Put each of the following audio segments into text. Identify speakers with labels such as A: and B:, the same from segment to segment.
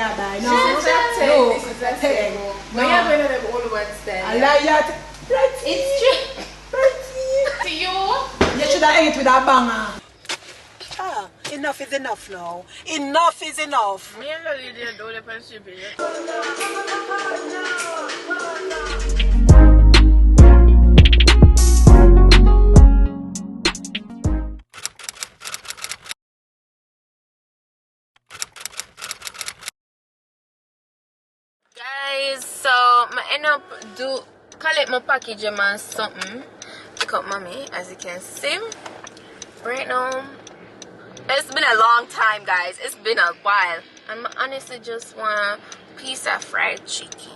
A: I buy. No.
B: This is a thing. No, you're going to them old ones then.
A: I like that.
B: It's true. To you?
A: You should have ate with a banger. Ah, enough is enough now. Enough is enough.
B: Me and Lily didn't do the friendship. Guys, so I end up collect my package and something. Pick up mommy, as you can see. Right now, it's been a long time, guys. It's been a while. I honestly just want a piece of fried chicken.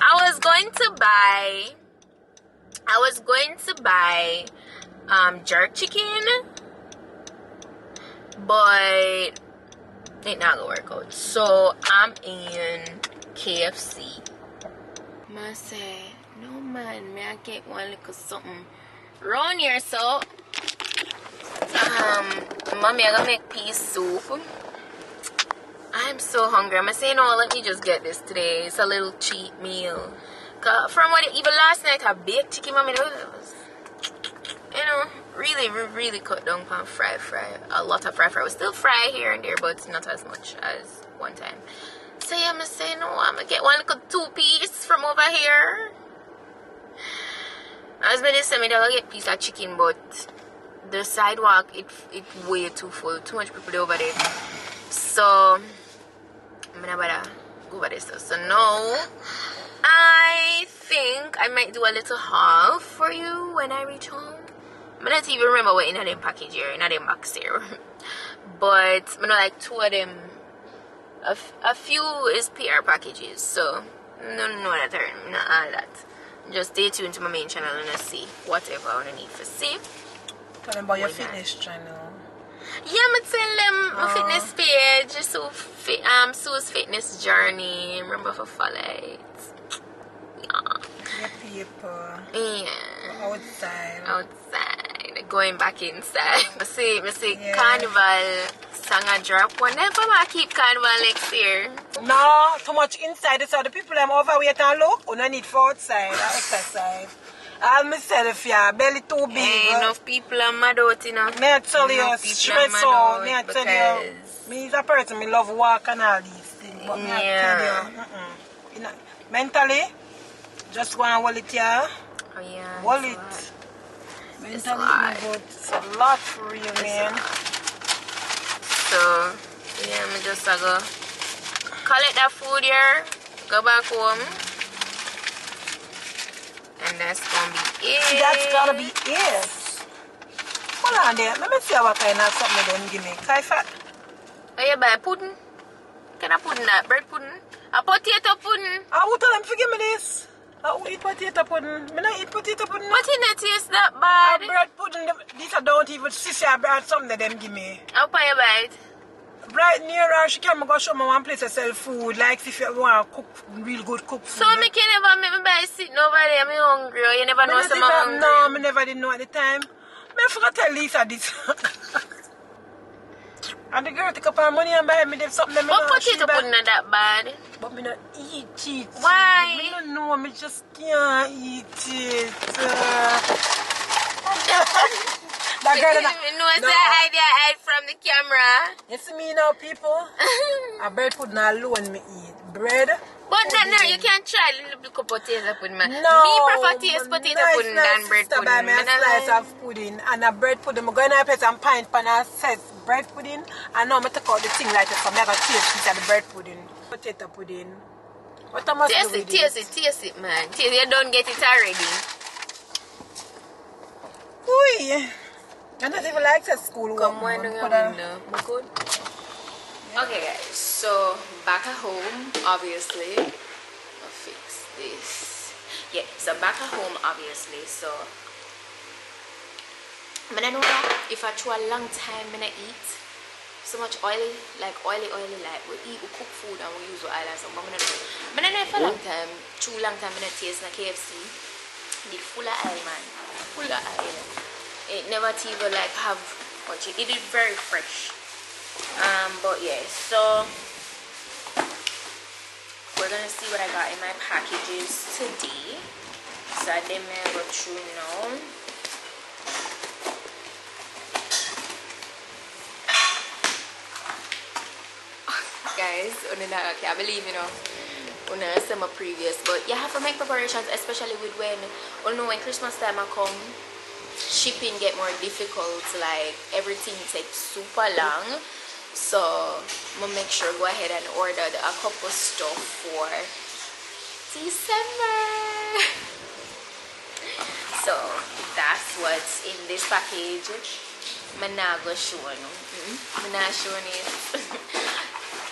B: I was going to buy jerk chicken, but it not gonna work out. So I'm in KFC. I say, no man, may I get one little something round here? So mommy, I gonna make pea soup. I'm so hungry. I'm saying, no, let me just get this today. It's a little cheap meal. Cause from what even last night I baked chicken, mommy, it was, you know, really cut down on fry. A lot of fry. We still fry here and there, but not as much as one time. So yeah, I'm saying, no, I'm gonna get one little 2-piece from over here. I was gonna say, I'll get a piece of chicken, but the sidewalk, it's way too full. Too much people over there. So I'm gonna better go over there. So now I think I might do a little haul for you when I reach home. I don't even remember what in them package here, in them box here. But I know like 2 of them, a few is PR packages. So no that not all that. Just stay tuned to my main channel and see whatever I need to see.
A: Tell them about your fitness channel.
B: Yeah, I'm tell them my fitness page, Sue's fitness journey. Remember to follow it.
A: Your people.
B: Yeah.
A: Outside.
B: Going back inside. I see yeah. Carnival song a drop. Whenever I keep carnival next year.
A: No, too much inside. So the people I'm overweight and look, you don't need for outside or exercise. I'll myself, yeah, belly too big.
B: Hey, enough people are mad out, you know.
A: Me I tell you, stress out. Me I tell you, me is a person, me love walk and all these things. But me I tell you, mentally, just go and hold it here.
B: Oh yeah.
A: Hold it. Mentally, it's a lot for you, man.
B: So, yeah, me just go collect that food here, go back home. And that's gonna be it.
A: That's gotta be it. Hold on there. Let me see what kind of something they don't give me. Kaifa.
B: Oh, you buy pudding? Can I pudding that? Bread pudding? A potato pudding?
A: I will tell them to give me this. I will eat potato pudding. I don't eat potato pudding.
B: But it not taste that bad.
A: A bread pudding, these I don't even see I brought something that them give me.
B: How can you buy it?
A: Right near her, she can go show me one place to sell food. Like if you want to cook real good cook food.
B: So me can never make me buy sitting over there. I'm hungry. Or you never know some hungry.
A: No, I never did know at the time. I forgot to tell Lisa this. And the girl take up her money and buy me something that me
B: but potato pudding not that bad.
A: But me not eat it.
B: Why?
A: Me don't know. Me just can't eat it. That girl
B: no. Idea hide from the camera.
A: You see me now, people? A bread pudding alone me eat. Bread.
B: But no, you can't try a little potato pudding, man.
A: No.
B: Me prefer taste potato pudding than bread pudding.
A: Buy me a slice of pudding and a bread pudding. I'm going to put some pint pan and says bread pudding. And now I take out the thing like this. I'm going to taste it the bread pudding. Potato pudding. What I must do with
B: taste it, man. Taste it. You don't get it already.
A: Ooh. I don't even like that school work.
B: Come on, window. Good. Yeah. Okay, guys. So back at home, obviously. I'll fix this. Yeah. So back at home, obviously. So I know that if I try a long time, I eat so much oily, like we eat, we cook food and we use oil and stuff. But I know for a long time, too long time, I taste in KFC. The full of oil, man. Full of oil. It never even like have much. It is very fresh. But yeah, so we're gonna see what I got in my packages today. So I did go through now. Guys, I can't believe, you know, some previous, but you have to make preparations, especially with when Christmas time come, shipping get more difficult, like everything takes super long. So I'm gonna make sure go ahead and order a couple stuff for December. So that's what's in this package. I'm not gonna show you. I'm not showing it.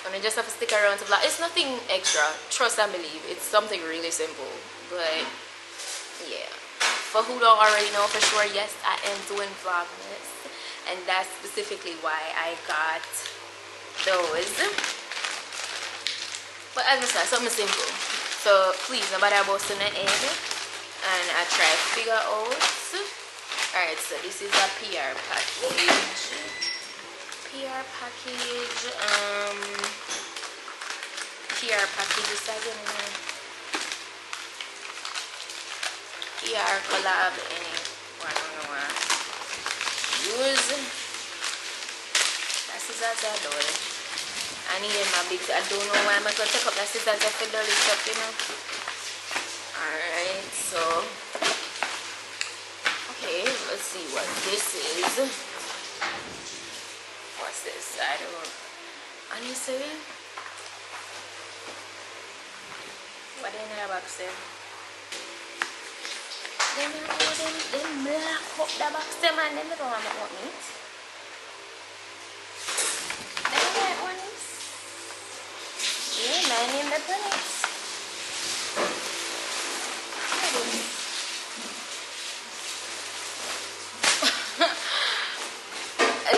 B: And I just have to stick around to vlog. It's nothing extra, trust and believe. It's something really simple. But yeah, for who don't already know for sure, yes, I am doing vlogmas, and that's specifically why I got those. But as I said, something simple. So please, nobody bust in the head, and I try to figure out. Alright, so this is a PR package. PR package, PR packages again. PR collab and I don't know use. That scissors are dull. I need my big. I don't know why I'm gonna take up that scissors for dull stuff, you know. Alright, so okay, let's see what this is. What's this? I don't honestly. What in the box there? Them black up the box them and them don't want to open it. Them white ones. Yeah, man in the place.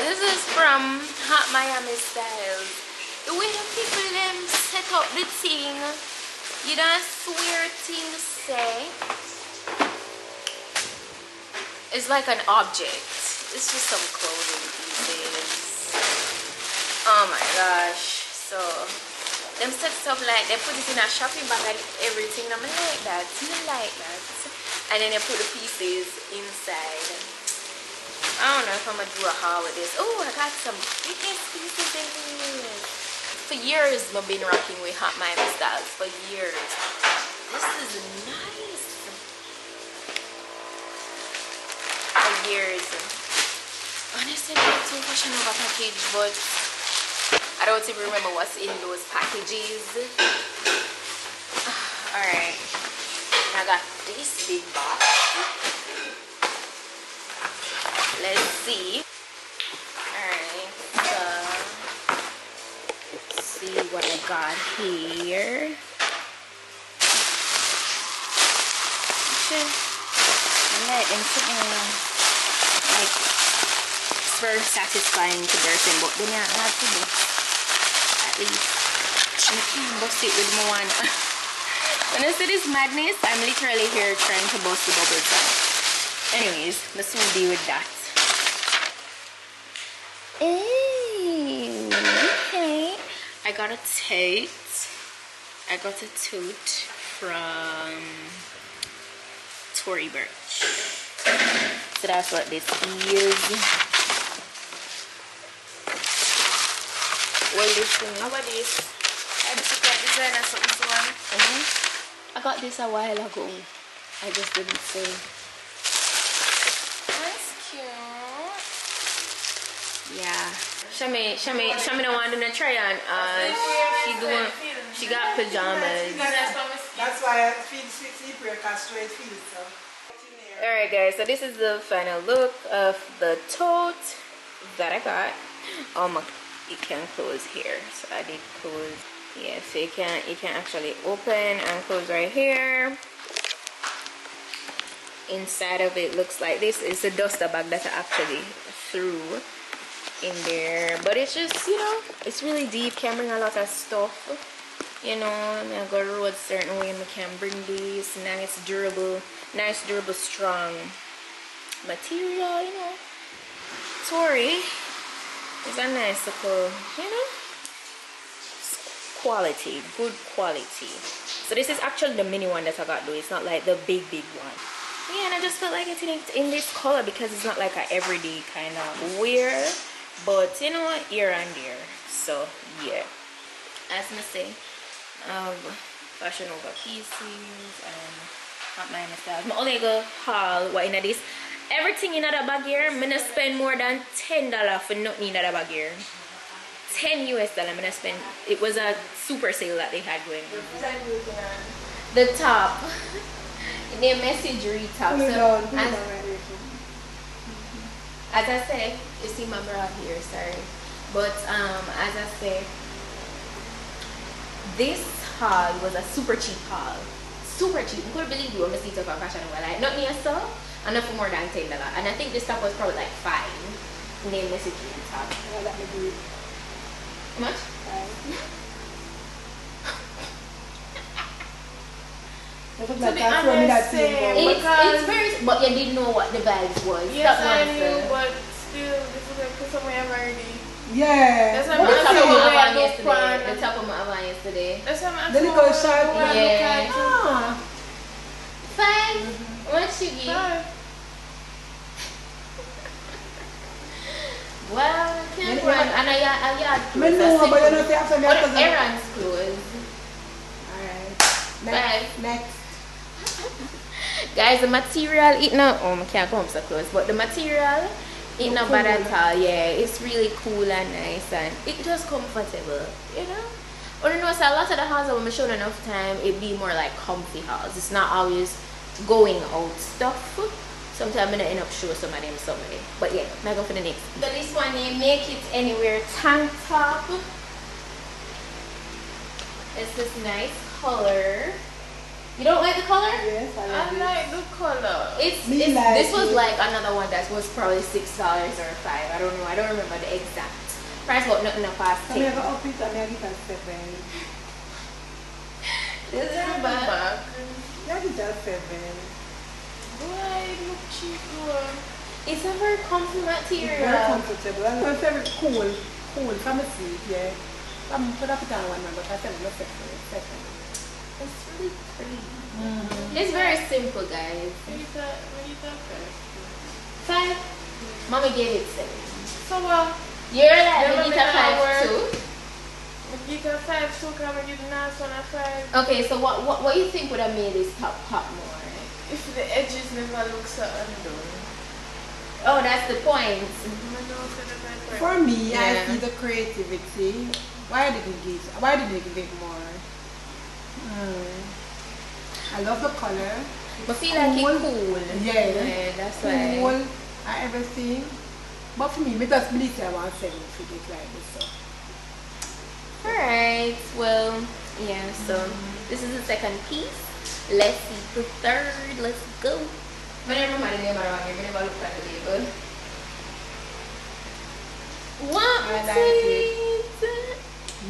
B: This is from Hot Miami Styles. The way the people them set up the thing, you don't swear things say. It's like an object. It's just some clothing pieces. Oh my gosh. So them set stuff like they put it in a shopping bag and everything. I'm like that. You like that. And then they put the pieces inside. I don't know if I'm gonna do a haul with this. Oh, I got some biggest pieces in here. For years I've been rocking with Hot Miami Styles. For years. This is nice. For years. Honestly, not too fashion over package, but I don't even remember what's in those packages. Alright. I got this big box. Let's see. Alright, so let's see what I got here. Okay. I like them sitting around. Like, it's very satisfying to burst them, but then I have to do at least. I can't bust it with my one. When I say this madness, I'm literally here trying to bust the bubbles out. Anyways, let's deal with that. Okay. I got a tote. I got a tote from Tory Burch. So that's what this is. What is this thing? How about this? Designer something so on. I got this a while ago. I just didn't say. That's cute. Yeah. Shami don't want to try on. She got pajamas.
A: That's why I feel sweet because straight feels so.
B: Alright guys, so this is the final look of the tote that I got. It can close here. So I did close. Yeah, so you can actually open and close right here. Inside of it looks like this. It's a duster bag that I actually threw in there, but it's just, you know, it's really deep. Can bring a lot of stuff, you know. I go road certain way and I can bring this nice durable, strong material, you know. Tory, It's a nice little, you know, quality, good quality. So this is actually the mini one that I got though. It's not like the big one. Yeah, and I just felt like it's in this color because it's not like a everyday kind of wear, but you know what, here and there. So yeah, as I say, fashion over pieces and not my styles. I'm only go haul what in this. Everything in that bag here, I'm gonna spend more than $10 for nothing in that bag here. $10 US I'm gonna spend. It was a super sale that they had going on. The top, the messagery top. So, as I say, you see my bra here, sorry. But as I say, this haul was a super cheap haul. Super cheap. I couldn't believe you when I see stuff on fashion over like not near so. And not for more than $10. And I think this top was probably like $5. Name messaging top.
A: Yeah, that would be
B: how much?
A: To be honest,
B: it's very, but you didn't know what the vibes was.
C: Yes, I knew, but still, this is like put somewhere already.
A: yeah.
C: That's
B: The
C: what
B: top of
C: I'm
B: my van
C: saying.
B: yesterday. The top of my van yesterday.
C: That's what I'm
A: The little short
B: Yeah.
A: Ah.
B: $5. What you give? Well, can't run. And I
A: I know, but you know, after me,
B: what errands clothes?
A: Alright. Next.
B: Guys, the material, it not, oh, I can't come so close, but the material, it not bad at all. Yeah, it's really cool and nice, and it just comfortable, you know. Or you know, so a lot of the hauls when I show enough time, it be more like comfy hauls. It's not always going out stuff. Sometimes I'm gonna end up show some of them somebody. But yeah, I'm go for the next. So this one, they make it anywhere tank top. It's this nice color. You don't like the color?
A: Yes,
C: I like the color.
B: This was like another one that was probably $6 or $5. I don't know. I don't remember the exact price, but nothing past
A: I'm going to
B: $10.
A: up it and I'm going to $7.
B: This is the back.
A: Yeah, it's just $7.
C: Why look cheap, girl?
B: It's a very comfy material.
A: Very comfortable. And my favorite cool from the seat, yeah. I'm put up it on one, but I said I'm not second.
B: It's really pretty. It's very simple, guys.
C: What is that first?
B: 5. Mommy gave it 7.
C: So what?
B: You're like Makita 5 too.
C: Makita 5 too, can I give the last one a 5?
B: Okay, so what you think would have made this top pop more?
C: If the edges never look so undone.
B: Oh, that's the point.
A: For me,
B: Yeah.
A: I see the creativity. Why did they give it more? I love the color.
B: But feel like it's cool.
A: Yeah,
B: that's
A: cool
B: why.
A: and everything. But for me, I just believe I want 7 for it like this. So.
B: Alright, well, yeah, so this is the second piece. Let's see the third. Let's go. I don't remember the name around here. I never looked at the label. What?
A: I like it.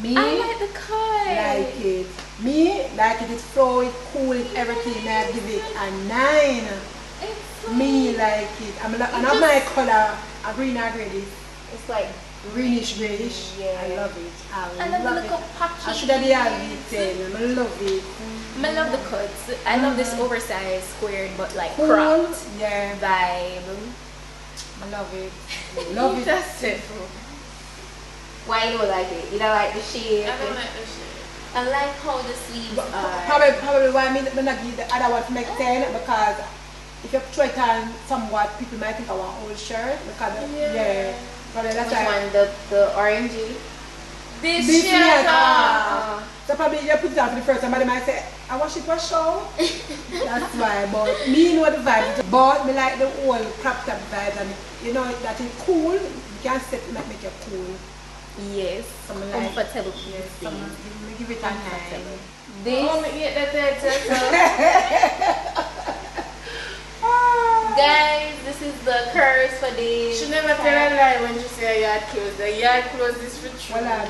A: Me,
B: I like the cut.
A: like it. Me, like it. It's flow, it's cool, it's everything. I give it a 9.
B: It's
A: Me, like it. I love my color. A green or gray.
B: It's like
A: Greenish, grayish.
B: Yeah.
A: I love it.
B: I love the little patchy.
A: I should have the detail. I love it.
B: I love the cuts. I love this oversized, squared, but like
A: Cool.
B: cropped
A: Yeah.
B: vibe.
A: I love it. Love it.
C: That's it.
B: Why you don't like it? You don't like the shape?
C: I don't like the shit.
B: I like how the sleeves are.
A: Probably why I not give the other one to make 10 because if you try it on somewhat, people might think I want old shirt because yeah. Probably that's
B: Which
A: why.
B: one? The orangey?
C: This
A: This
C: shit.
A: year, so probably you put it on for the first time, but they might say, I wash it for show. That's why, but me know the vibe. But me like the whole crop top vibe and you know that is cool. You can set it make it cool.
B: Yes.
A: Something like
B: Comfortable
A: yes,
B: pieces.
A: me give it a 9.
B: This,
C: Oh, me get that
B: guys, this is the curse for this.
C: She never tell a lie when she say a yard clothes. The yard clothes is for true.
A: Well,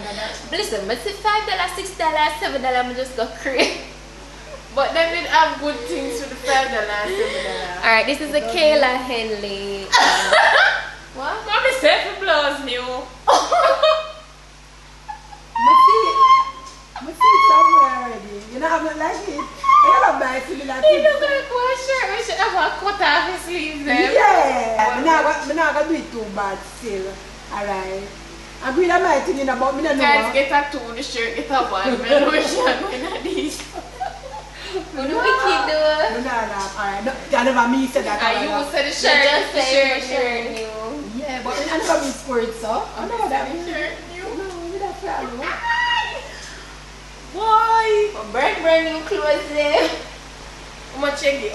B: Listen, but $5, $6, $7, I'm just go crazy.
C: But they did have good things for the $5, $7.
B: Alright, this is a Kayla Henley. What?
C: Mommy said for blouse new.
A: I see somewhere already. You know, I'm not like it. I don't buy similar
C: He
A: things.
C: look like one shirt. We should have a cut off his sleeves then.
A: Yeah. I'm not going to do it too bad still. Alright. I'm going to my thing in about me.
C: Guys, get a two, the shirt, get a one. I know which one in these.
B: What do we keep doing?
A: Alright. I never me said that.
C: You said the shirt,
B: Just
C: the
B: say
C: shirt.
B: new.
A: Yeah, but I never me sports, so. I know that.
C: The shirt new.
A: No, we don't follow.
B: Why? Brand new clothes there.
C: How much you get?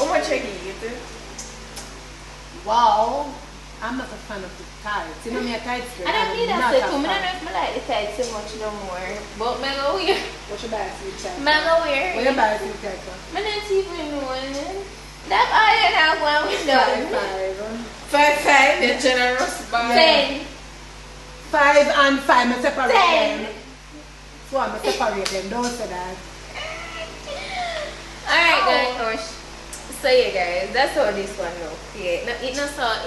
A: Wow. I'm not a fan of the tights. You know me a tight skirt.
B: I don't need that set too. I don't know if I like the tights so much no more. But I go wear.
A: What you buy for your tight?
B: I go wear.
A: What you buy for your tight?
B: I don't even know. That iron I want with done.
C: 5, the generous bar.
B: 10.
A: 5 and 5, I separate
B: 10.
A: them. So I'm separate them, don't say that.
B: Alright guys, so yeah guys, that's how this one look. Yeah, no, it not so hot,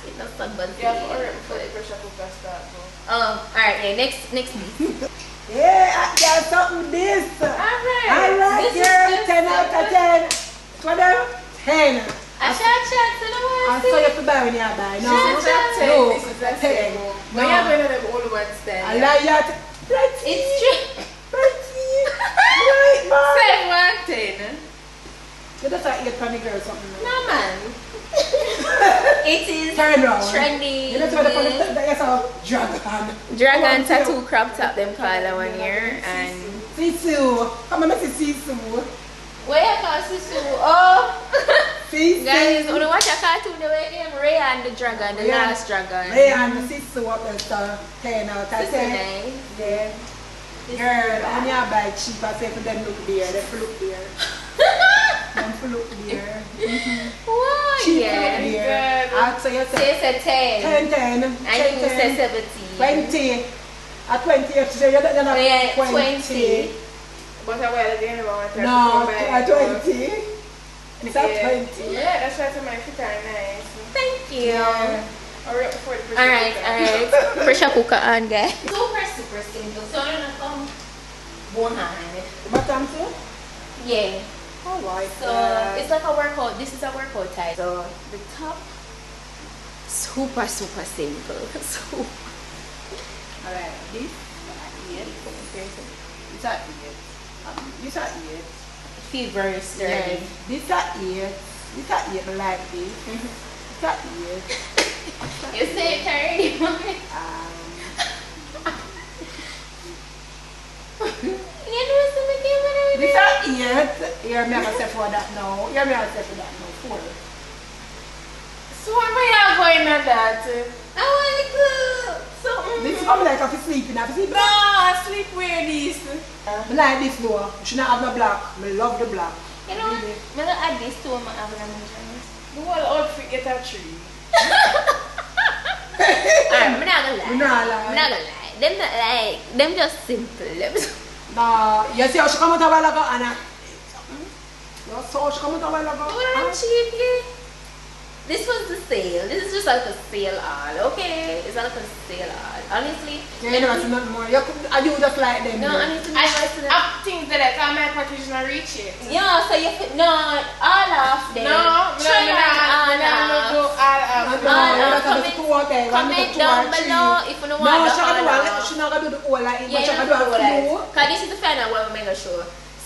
B: it not so buzzy.
C: Yeah, for the pressure cooker start.
B: Alright, yeah, next please.
A: Yeah, I got something with this. Alright,
B: This
A: girl,
B: is
A: 10 out of 10. 10.
B: I shot to the one.
A: I saw you have to buy when you buy. No,
C: No, this is a 10.
A: No.
C: When you're going to the old ones then.
A: I like that. Pretty.
B: It's true.
A: Pretty. Right, man.
C: 10.
A: You just like 8 funny girl or something.
B: No man. It is
A: Turn around.
B: trendy.
A: You know what the funny dragon.
B: Dragon tattoo crop top them call that one here and
A: Sisu. Come on, let's see Sisu.
B: where you call Sisu? Oh
A: Sisu.
B: guys, when you watch a cartoon the way name Ray and the dragon, the last dragon.
A: Ray and Sisu up there, so 10 out of 10.
B: Nice.
A: Yeah. Girl, when you buy cheap, I say for them look there, they look there. Them look there.
B: Wow,
A: Cheap
B: yeah.
A: look there. So you
B: So
A: say
B: you said 10.
A: 10.
B: And you said 17.
A: 20. At 20, you say you're not
B: Yeah,
A: 20.
C: But I wear the other one.
A: No, at 20. It's at
C: Yeah.
A: 20.
C: Yeah, that's why my feet are nice.
B: Thank you.
A: Yeah.
C: Alright, before the pressure
B: Alright,
C: cooker.
B: alright. Pressure cooker on guys. Super simple. So I'm gonna come one hand.
A: Bottom too?
B: Yeah.
A: Alright.
B: So it's like a workout. This is a workout type. So the top, super simple. So
A: Alright, this is at 8. This at 8.
B: feel very sturdy.
A: Yes. This at 8. This at 8, I like this. This at 8.
B: You say it already. You know something with
A: This at 8. You're me say for that now. You're me say for that now. 4.
C: So why are you going at that?
B: I want to something.
A: This is coming like if you sleeping. If you sleep,
C: No, I sleep wear this.
A: I like this though. You should not have no black. I love the black.
B: You know, I'm going to add this to my measurements.
C: The whole outfit get a tree.
B: Alright, I'm not gonna lie.
A: I'm not
B: gonna lie. Them not like, them just simple.
A: No, you see how she come out a while ago and you saw she come out a while ago.
B: Oh, cheaply. This was the sale. This is just like a sale all, okay? It's like a sale all. Honestly.
A: You know, it's not more. You just like them.
B: No, honestly,
C: I think that I can't my package not reach it.
B: yeah, so you could, no, all off them. Try all off. Comment down below if you don't want the all off.
A: She's not going to do the whole like it, but
B: Yeah,
A: she's going to do a few.
B: because this is the final one we're gonna show.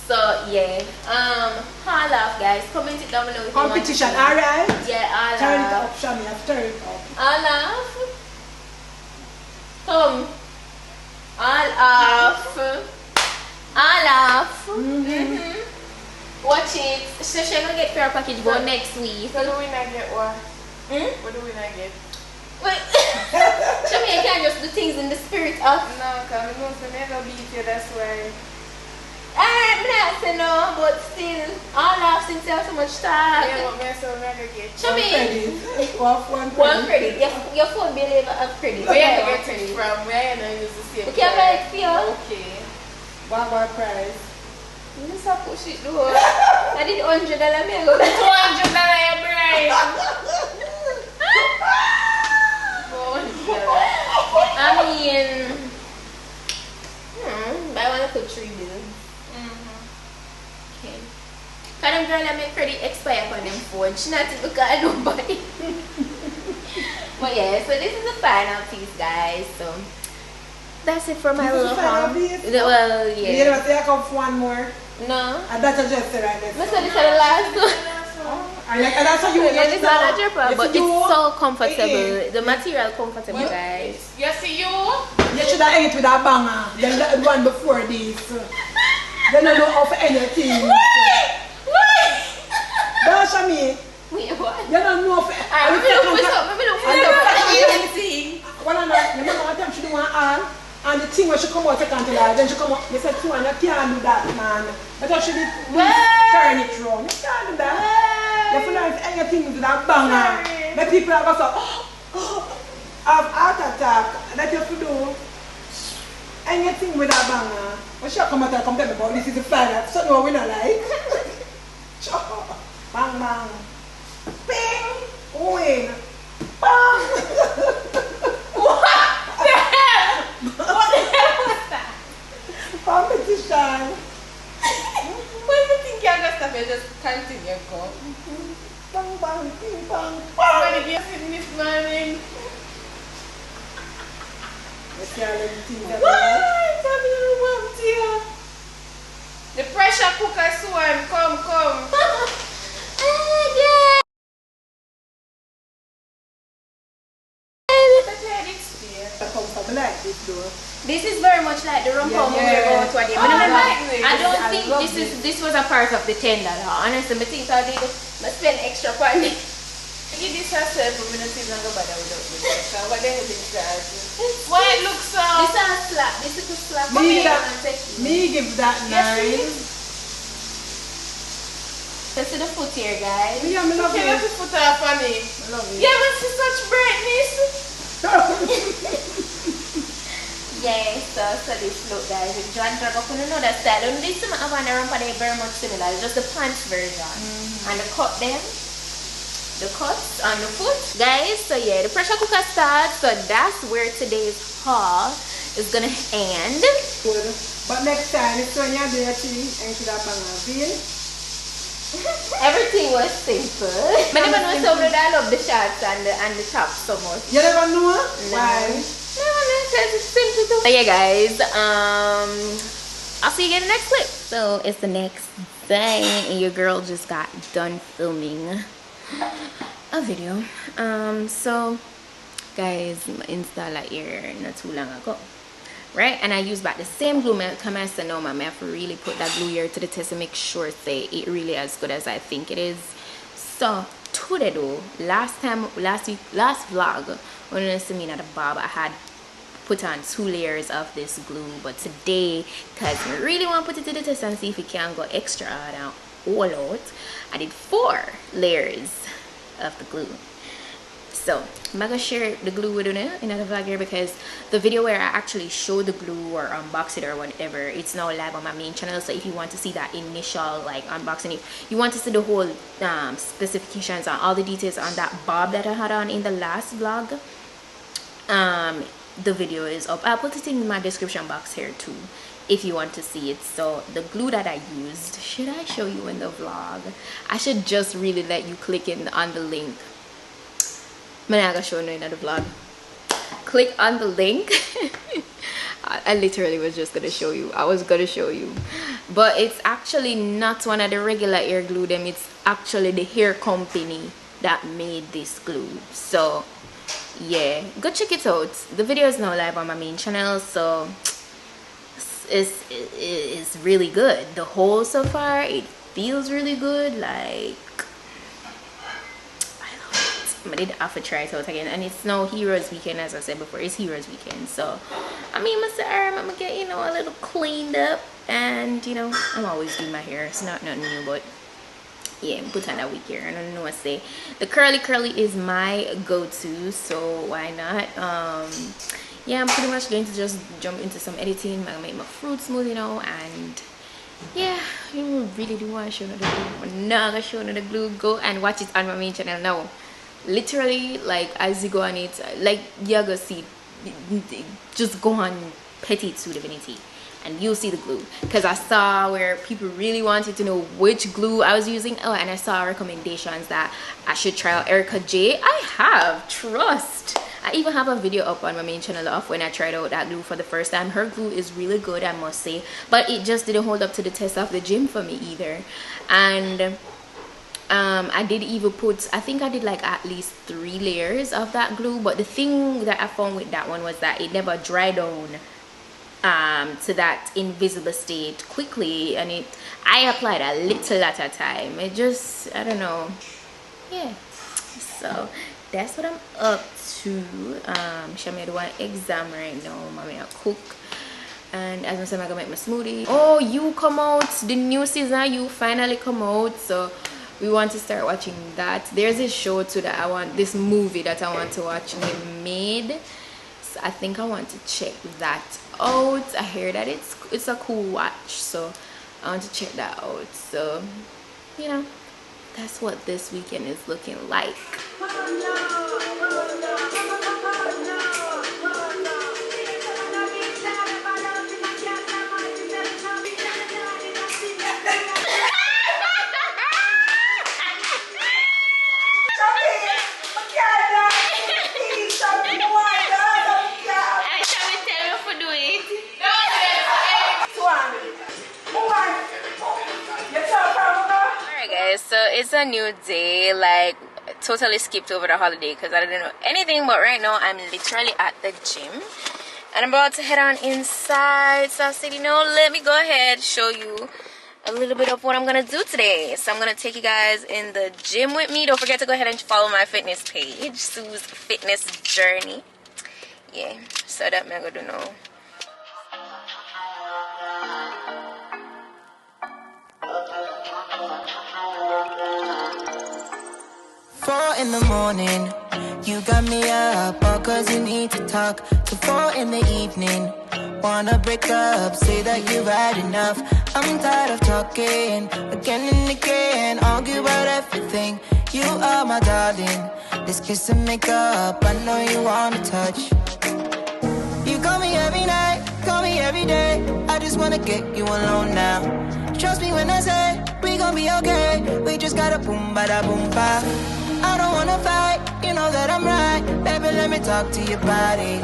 B: So yeah, all off guys. Comment it down below if
A: Competition,
B: you want to.
A: alright?
B: Yeah, all
A: Turn it
B: off.
A: up, Shami, turn it up.
B: All off. Come. All off. All off. Watch it. So she's gonna get fair package go next week.
C: So do we not get what? What do we not get?
B: Wait. Show me, I can't just do things in the spirit of.
C: No, because we don't never beat you, that's why.
B: I'm not saying no, but still, all off since you have so much time.
C: Yeah, but we're never get.
B: Show me.
A: One
B: credit. Your phone bill ever have credit.
C: Where you get it from? Where you use the same?
B: Okay, I'm like, feel.
C: Okay.
A: What price?
B: You just have to push it though. I did $100 me go.
C: $200 your brain. $400.
B: I mean, buy one little 3 bills. Okay. Cause them girl I make credit expire on them phone. She not even call nobody. But yeah, so this is the final piece, guys. So that's it for my little haul. Well, yeah.
A: You never say I come for one more?
B: No.
A: And that's just right there.
B: This is the last one.
A: And that's how you
B: yeah, this is not a dropper, but it's so comfortable. The
A: Yeah.
B: material comfortable, guys.
C: You see you?
A: You should have ate with a banger. Then the one before this. They don't know of anything.
C: Wait!
A: Don't show me.
B: Wait, what?
A: You don't know of
B: Alright, let me look for
A: anything. One of them, remember one time she do one hand, and the thing when she come out, second to life, then she come out, they said, "2 and you can't do that, man." But how she did turn it wrong. You can't do that. You feel like anything with that banger. The people are also have heart attack. That you have to do anything with that banger. When she come out and complain about this is the final, so no, we not like. Bang bang. Bing! Win! Bang!
C: What the hell? What the hell was that?
A: Competition!
C: When you think you're just stop, you just continue go.
A: Bang bang, ping bang,
C: When
A: bang!
C: you get in this morning.
A: Let's see how them things are
C: What?
A: going.
C: I'm your mom, dear. The pressure cooker swarm, come.
B: Yeah.
A: Comfortable like this though.
B: This is very much like the rum pum
A: Yeah.
B: we're going to a day.
C: Oh, I like
B: I
C: this.
B: don't
A: I
B: think
A: love
B: this was a part of the $10. Honestly, I think I did spend extra on it.
C: Give this herself a minute, she's not going to bother without this. So what the hell is that? Why it looks so...
B: This is a slap. This is a slap.
A: Me give that 9.
B: Let's see the foot here, guys.
A: Me, I'm love
C: Okay, let's
A: it.
C: put her on it.
A: I love it.
C: Yeah, but she's such brightness.
B: Yes, so this look, guys. If you want to go for another style, and this is my rump are very much similar. It's just the pants version. And the cut them. The cuts on the foot, guys. So yeah, the pressure cooker starts. So that's where today's haul is gonna end.
A: Good. But next time, it's when you're there, and should have a veil.
B: Everything was simple. But never know so good. I love the shorts and the tops so much.
A: You never know?
B: No.
A: Why?
B: No, because it's simple too. So yeah, guys. I'll see you again in the next clip. So it's the next day, and your girl just got done filming a video. So guys, my installer here not too long ago, right? And I use back the same glue. I said no, I have to really put that glue here to the test and make sure say it really as good as I think it is. So today though, last vlog when you see me at the bob, I had put on 2 layers of this glue, but today, because I really want to put it to the test and see if it can go extra and all out, I did 4 layers of the glue. So I'm gonna share the glue with you in another vlog here, because the video where I actually show the glue or unbox it or whatever, it's now live on my main channel. So if you want to see that initial like unboxing, if you want to see the whole specifications and all the details on that bob that I had on in the last vlog, the video is up. I'll put it in my description box here too if you want to see it. So the glue that I used, should I show you in the vlog? I should just really let you click in on the link. I'm not gonna show you in the vlog. Click on the link. I literally was just gonna show you. I was gonna show you, but it's actually not one of the regular hair glue them. It's actually the hair company that made this glue. So yeah, go check it out. The video is now live on my main channel, so it's really good. The whole so far, it feels really good. Like I love it. I did have to try it out again, and it's now Heroes Weekend, as I said before. It's Heroes Weekend, so I mean, I'm gonna get, you know, a little cleaned up, and you know, I'm always doing my hair. It's not nothing new, but yeah, put on a wig here. I don't know what to say. The curly is my go-to, so why not? Yeah, I'm pretty much going to just jump into some editing. I'm gonna make my fruit smoothie, you know, and yeah, you really do want to show another glue. I'm not gonna show another glue. Go and watch it on my main channel now. Literally, like as you go on it, like you're gonna see just go on PETITE-SUE Divinity and you'll see the glue, because I saw where people really wanted to know which glue I was using. Oh, and I saw recommendations that I should try out Erica J. I have, trust. I even have a video up on my main channel of when I tried out that glue for the first time. Her glue is really good, I must say, but it just didn't hold up to the test of the gym for me either. And I did even put, I think I did like at least 3 layers of that glue, but the thing that I found with that one was that it never dried down to that invisible state quickly, and I applied a little at a time. It just, I don't know, yeah. So that's what I'm up to. Show me one exam right now. I'm gonna cook, and as I said, I'm gonna make my smoothie. Oh, you come out, the new season you finally come out, so we want to start watching that. There's a show too that I want, this movie that I want to watch named Made, so I think I want to check that out. I hear that it's a cool watch, so I want to check that out. So you know, that's what this weekend is looking like. So it's a new day, like totally skipped over the holiday because I didn't know anything, but right now I'm literally at the gym and I'm about to head on inside. So I said, you know, let me go ahead show you a little bit of what I'm gonna do today. So I'm gonna take you guys in the gym with me. Don't forget to go ahead and follow my fitness page, Sue's Fitness Journey. Yeah, so that I'm gonna do now.
D: 4 in the morning, you got me up, all cause you need to talk. To 4 in the evening, wanna break up, say that you've had enough. I'm tired of talking, again and again, argue about everything. You are my darling, this kiss and make up, I know you wanna touch. You call me every night, call me every day, I just wanna get you alone now. Trust me when I say, we gon' be okay, we just gotta boom bada boom ba. I don't wanna fight, you know that I'm right. Baby, let me talk to your body.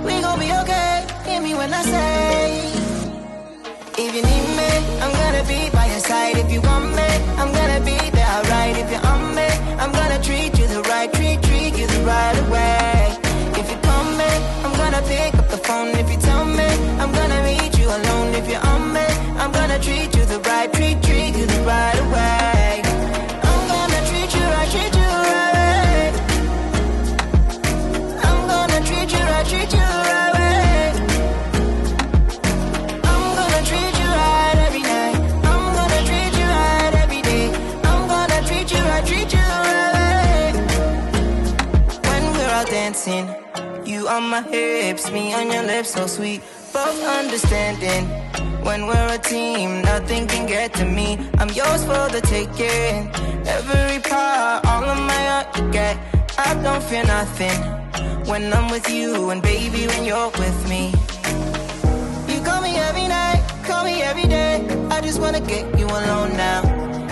D: We gon' be okay, hear me when I say, if you need me, I'm gonna be by your side. If you want me, I'm gonna be there, alright. If you're on me, I'm gonna treat you the right, treat you the right way. If you call me, I'm gonna pick up the phone. If you tell me, I'm gonna meet you alone. If you're on me, I'm gonna treat you the right, treat you the right way. I'm gonna treat you right, treat you right. I'm gonna treat you right, treat you right way. I'm gonna treat you right every night. I'm gonna treat you right every day. I'm gonna treat you right, treat you right. When we're out dancing, you on my hips, me on your lips, so sweet. Both understanding, when we're a team, nothing can get to me. I'm yours for the taking. Every part, all of my heart you get. I don't fear nothing when I'm with you, and baby, when you're with me. You call me every night, call me every day, I just wanna get you alone now.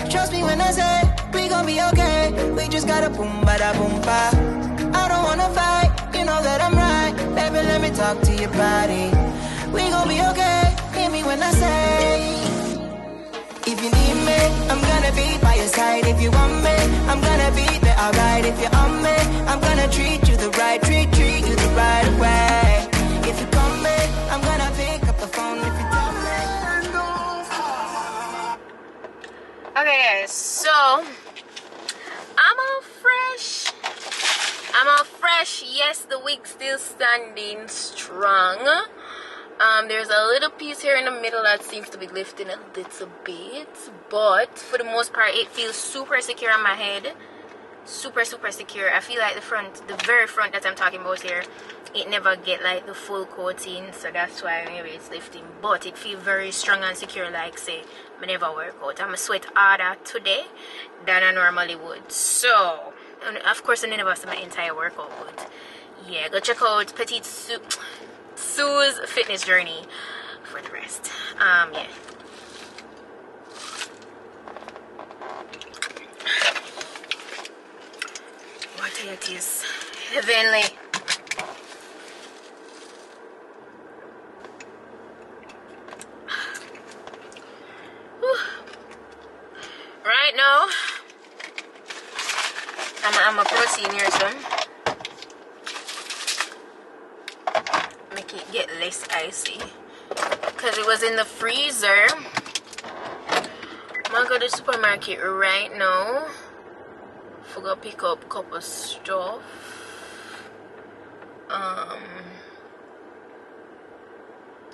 D: Trust me when I say, we gon' be okay, we just gotta boom bada boom ba. I don't wanna fight, you know that I'm right. Baby, let me talk to your body. We gon' be okay, hear me when I say, if you need me, I'm gonna be by your side. If you want me, I'm gonna be there, alright. If you're on me, I'm gonna treat you the right, treat you the right way. If you call me, I'm gonna pick up the phone. If you tell me,
B: okay guys, so I'm all fresh. Yes, the wig's still standing strong. There's a little piece here in the middle that seems to be lifting a little bit, but for the most part it feels super secure on my head. Super secure. I feel like the very front that I'm talking about here, it never get like the full coating, so that's why maybe it's lifting, but it feels very strong and secure, like say I never work out. I'm a sweat harder today than I normally would. So, and of course I never see my entire workout, but yeah, go check out Sue's fitness journey for the rest. Yeah. What it is heavenly. Right now, I'm a protein here, so make it get less icy because it was in the freezer. I'm gonna go to the supermarket right now. Forgot to pick up a couple of stuff.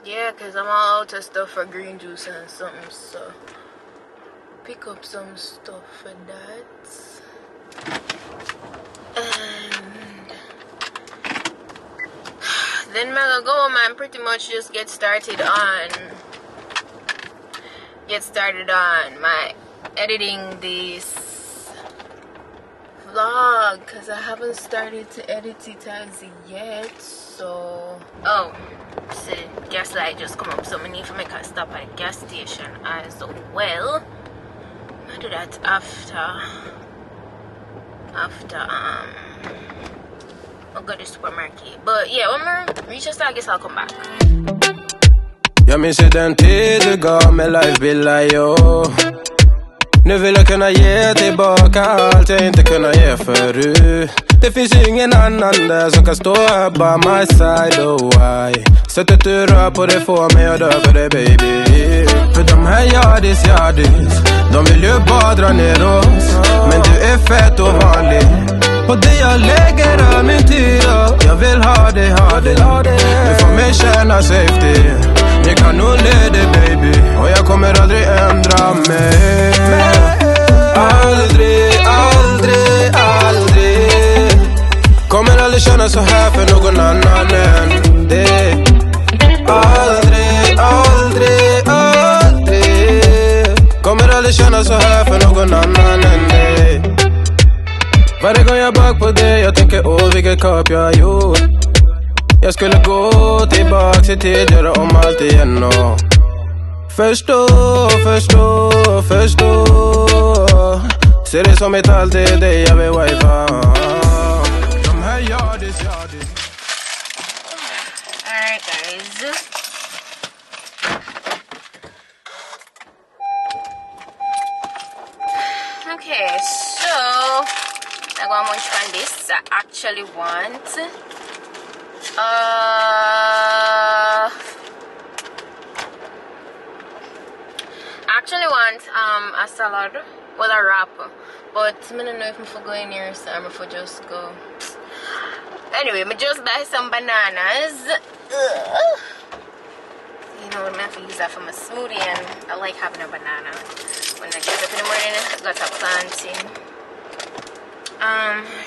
B: Yeah, because I'm all out of stuff for green juice and something, so pick up some stuff for that. And then I'm gonna go home and pretty much just get started on my editing this vlog, because I haven't started to edit it as yet. So see, gas light just come up, so I need to make a stop at a gas station as well. I do that after I'll go to the supermarket. But yeah, when I reach us, I guess I'll come back.
E: Jag minns ju den tid du gav mig life billar, yo. Nu vill jag kunna ge tillbaka allt jag inte kunna ge förut. Det finns ju ingen annan där som kan stå här by my side, oh why. Sättet du rör på det får mig att dö för dig, baby. För de här yardis, de vill ju bara dra ner oss. Men du är fett och vanlig. Och det jag lägger av min tid, jag vill ha dig. Du får mig känna safety. Jag kan nog leda, baby. Och jag kommer aldrig ändra mig. Aldrig kommer aldrig känna så här för någon annan än dig. Aldrig kommer aldrig känna så här för någon annan än dig. Varje gång jag bak på dig, jag tänker vilket kap jag har gjort. Jag skulle gå tillbaka i tid, göra om allt igen och förstå. Ser det som ett allt, det är dig jag vill wifa. De här yardis.
B: Alright guys. Okay, so I'm gonna munch on this. I actually want a salad, well, a wrap, but I don't know if I'm go in here, so I'm gonna just go. Anyway, I just buy some bananas. You know, I'm gonna use that for my smoothie, and I like having a banana when I get up in the morning. I got a planting.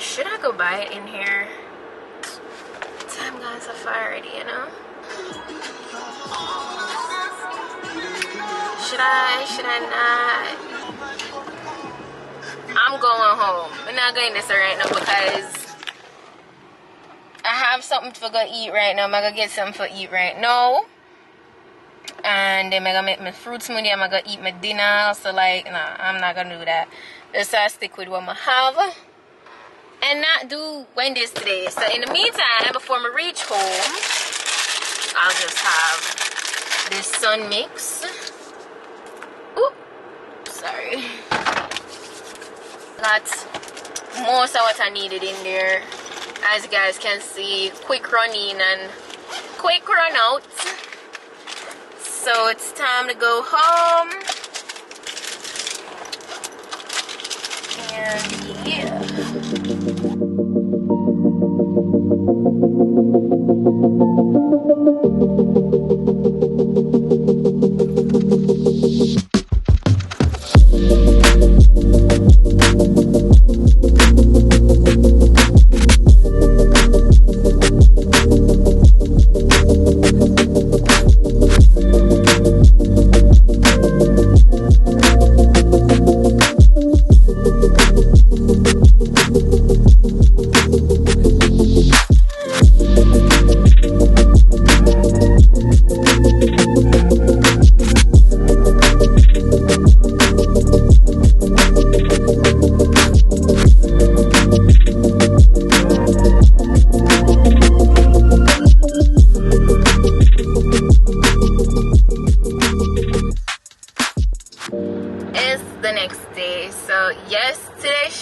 B: Should I go buy it in here? Time gone so far already, you know. Should I not? I'm going home. I'm not going this right now because I have something to go eat right now. I'm gonna get something to eat right now. And then I'm gonna make my fruit smoothie. I'm gonna eat my dinner. So like, nah, I'm not gonna do that. Just stick with what I have and not do Wendy's today. So in the meantime, before I reach home, I'll just have this sun mix. Ooh, sorry. Got most of what I needed in there. As you guys can see, quick run in and quick run out. So it's time to go home. And yeah.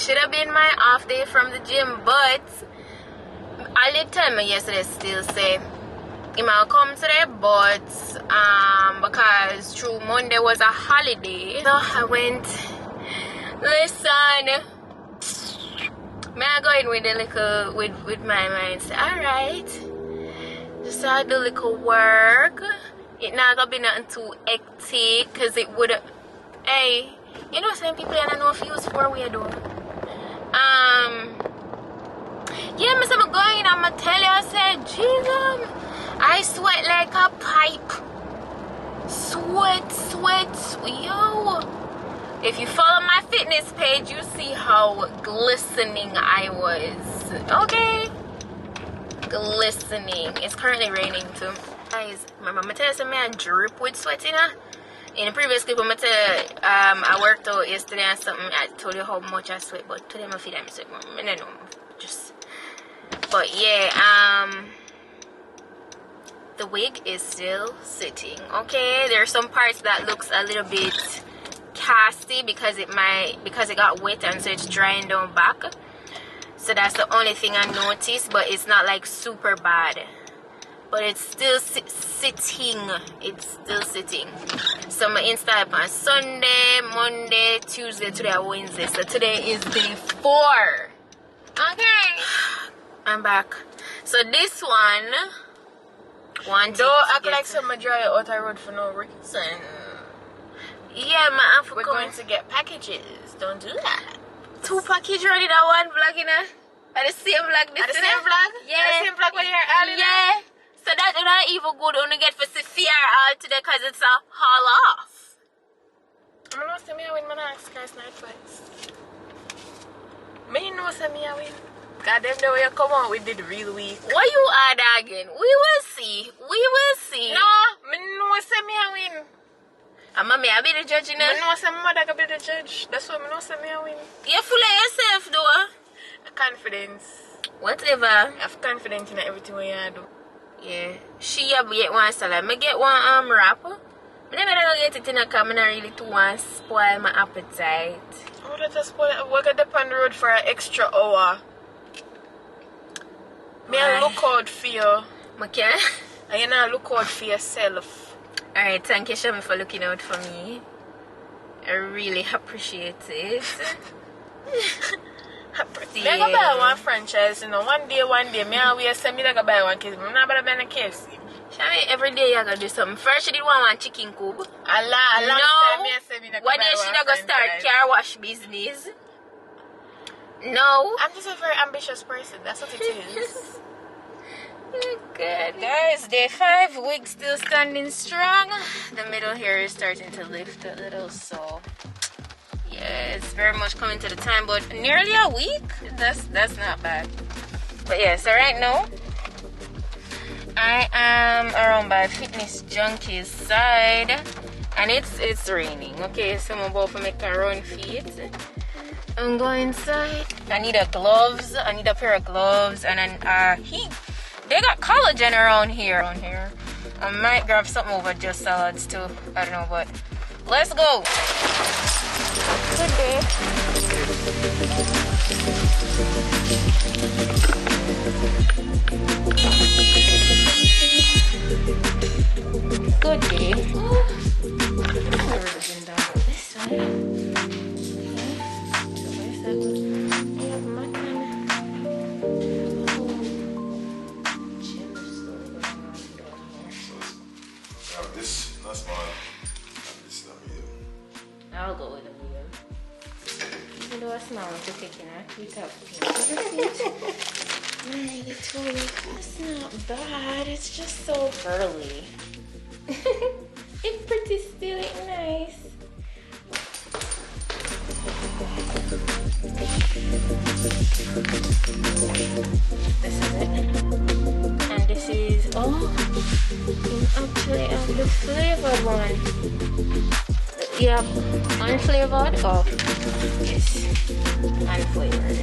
B: should have been my off day from the gym, but I did tell me yesterday still say he might come today, but because through Monday was a holiday, so I went. Listen, may I go in with a little with my mind? Say, alright, just I do little work. It not gonna be nothing too hectic, cause it would. Hey, you know, some people I don't know if you use for we do. Yeah, Miss, I'm going. I'ma tell you. I said, Jesus, I sweat like a pipe. Sweat, yo. If you follow my fitness page, you see how glistening I was. Okay, glistening. It's currently raining too. Guys, remember I tell you something, I drip with sweat, you know? In the previous clip, I tell you, I worked out yesterday and something. I told you how much I sweat, but today I feel I'm sweat more. I don't know, just. But yeah, the wig is still sitting. Okay, there are some parts that looks a little bit casty because it got wet and so it's drying down back. So that's the only thing I noticed, but it's not like super bad. But it's still sitting. It's still sitting. So I'm gonna install it on Sunday, Monday, Tuesday, today, Wednesday. So today is day 4. Okay, I'm back. So this one,
C: don't act like someone dry out the road for no reason.
B: Yeah,
C: we're going to get packages. Don't do that.
B: 2 packages running at one vlog, you know? At the same vlog.
C: At the same vlog?
B: Yeah.
C: At the same vlog when you're all in.
B: Yeah. So that is not even good only get for Sophia all today because it's a haul off.
C: I'm going to say me I win my next class night twice. Me know say me I win. God damn the way you come out with it real weak.
B: What you are again? We will see. We will see.
C: No, me know say me I win.
B: And mommy, I be the judge, you know?
C: I know say my mother can be the judge. That's why I know say me I win.
B: You're full of yourself, though.
C: Confidence.
B: Whatever.
C: I have confidence in everything we do.
B: Yeah. She get one salad. I get one wrap. I never gonna get it in a car. I really too want to spoil my appetite.
C: Oh, that just spoil it. We're going to on the road for an extra hour. Me I look out for you.
B: Okay.
C: And you not look out for yourself.
B: Alright, thank you, Shami, for looking out for me. I really appreciate it.
C: Yeah. I go buy one franchise, you know. One day, me always say me like buy one case. I'm not buy a KFC.
B: Shami, every day you gotta do something. First, she did want one chicken coop.
C: No.
B: One day she not gonna start car wash business. No.
C: I'm just a very ambitious person. That's what it is.
B: Good. Guys, day 5, wig still standing strong. The middle here is starting to lift a little, so yeah, it's very much coming to the time, but nearly a week. That's not bad. But yeah, so right now I am around by Fitness Junkie's side and it's raining. Okay, so I'm about to make a run feet. I'm going inside. I need a gloves. I need a pair of gloves and then they got collagen around here. I might grab something over just salads too. I don't know, but let's go. Good day. Good day. Never been down this way. I'll go with the wheel. Even though I smell like you're taking a tweet up. It's not bad. It's just so curly. It's pretty still, it's nice. This is it. And this is, you actually have the flavored one. Yeah, unflavored. Oh, yes, unflavored.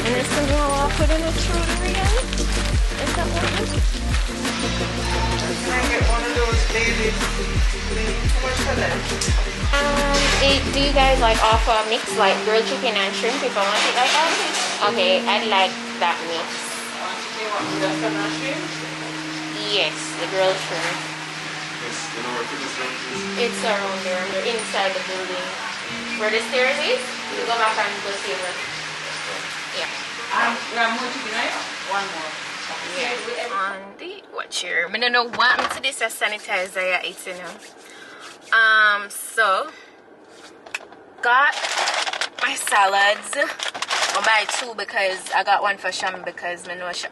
B: And it's gonna go I'll put in a chowder again. Is that one?
C: I get one of those babies. Too much for them.
B: Do you guys like offer a mix like grilled chicken and shrimp if I want it like that? Okay, I'd like that mix. Yes, the grilled shrimp. It's around there, inside the building. Where the stairs is, you go back and go see her. Yeah.
C: We have more chicken, right? One more.
B: Yeah. On the watch here. I don't know what happened to this sanitizer I eat, you know. So got my salads. I'll buy two because I got one for Shami because I know she